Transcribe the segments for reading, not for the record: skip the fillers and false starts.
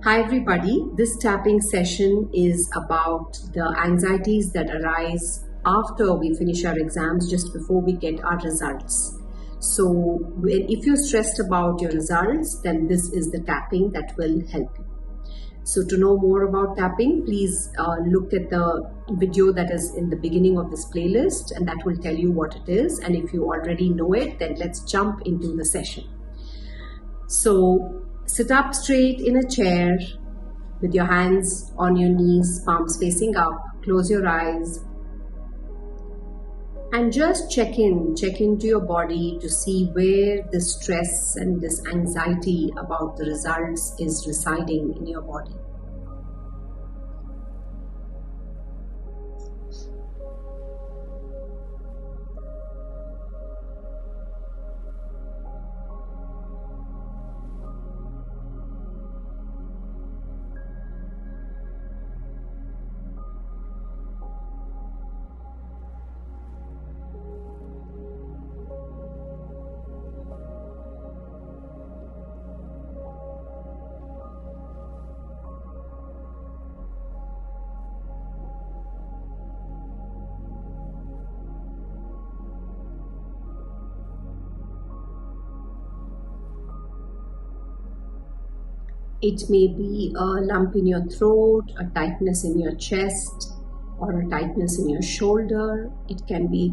Hi everybody, this tapping session is about the anxieties that arise after we finish our exams, just before we get our results. So if you're stressed about your results, then this is the tapping that will help you. So to know more about tapping, please look at the video that is in the beginning of this playlist, and that will tell you what it is. And if you already know it, then let's jump into the session. So sit up straight in a chair with your hands on your knees, palms facing up. Close your eyes and just check into your body to see where the stress and this anxiety about the results is residing in your body. It may be a lump in your throat, a tightness in your chest, or a tightness in your shoulder. It can be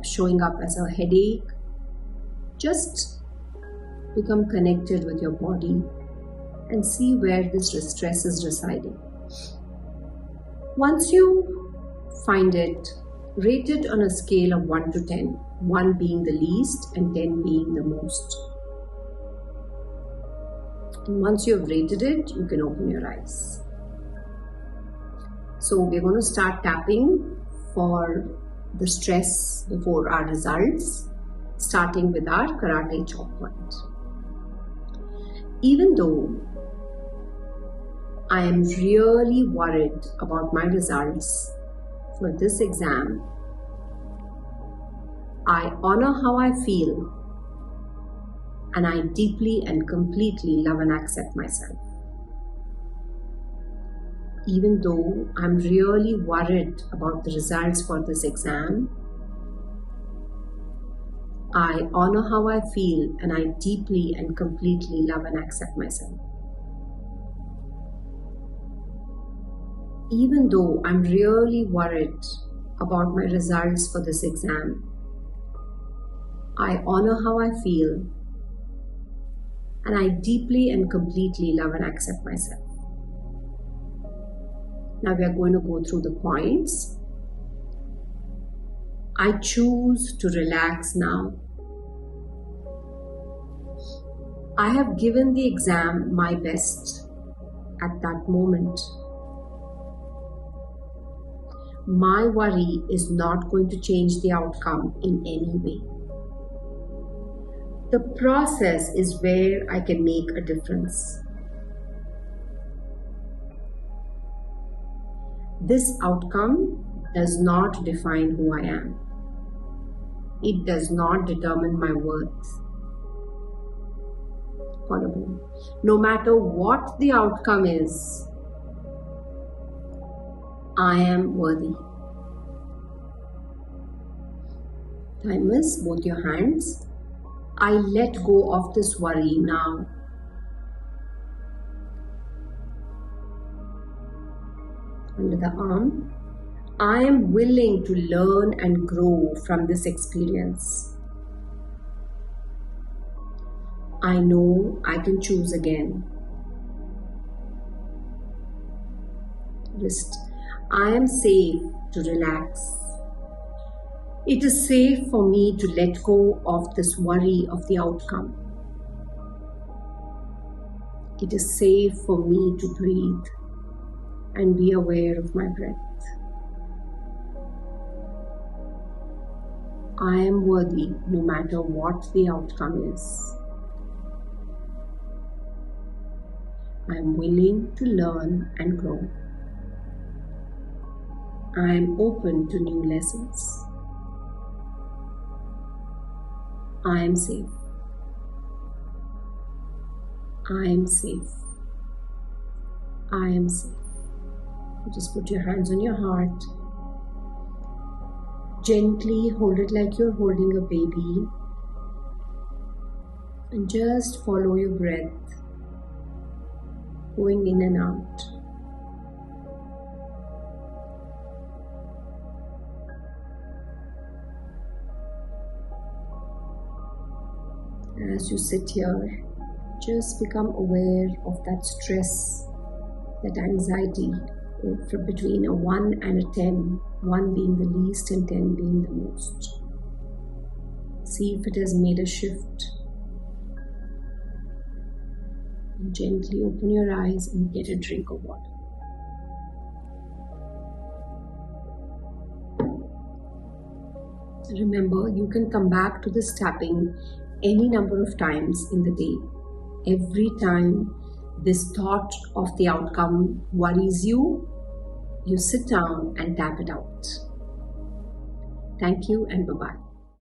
showing up as a headache. Just become connected with your body and see where this stress is residing. Once you find it, rate it on a scale of 1 to 10, 1 being the least and 10 being the most. And once you have rated it, you can open your eyes. So we're going to start tapping for the stress before our results, starting with our karate chop point. Even though I am really worried about my results for this exam, I honor how I feel, and I deeply and completely love and accept myself. Even though I'm really worried about the results for this exam, I honor how I feel, and I deeply and completely love and accept myself. Even though I'm really worried about my results for this exam, I honor how I feel, and I deeply and completely love and accept myself. Now we are going to go through the points. I choose to relax now. I have given the exam my best at that moment. My worry is not going to change the outcome in any way. The process is where I can make a difference. This outcome does not define who I am. It does not determine my worth. Collarbone. No matter what the outcome is, I am worthy. Thymus, both your hands. I let go of this worry now. Under the arm, I am willing to learn and grow from this experience. I know I can choose again. Wrist, I am safe to relax. It is safe for me to let go of this worry of the outcome. It is safe for me to breathe and be aware of my breath. I am worthy no matter what the outcome is. I am willing to learn and grow. I am open to new lessons. I am safe. I am safe. I am safe. Just put your hands on your heart. Gently hold it like you're holding a baby. And just follow your breath, going in and out. As you sit here, just become aware of that stress, that anxiety, between a 1 and a 10, 1 being the least and 10 being the most. See if it has made a shift. And gently open your eyes and get a drink of water. Remember, you can come back to this tapping any number of times in the day. Every time this thought of the outcome worries you, you sit down and tap it out. Thank you and bye-bye.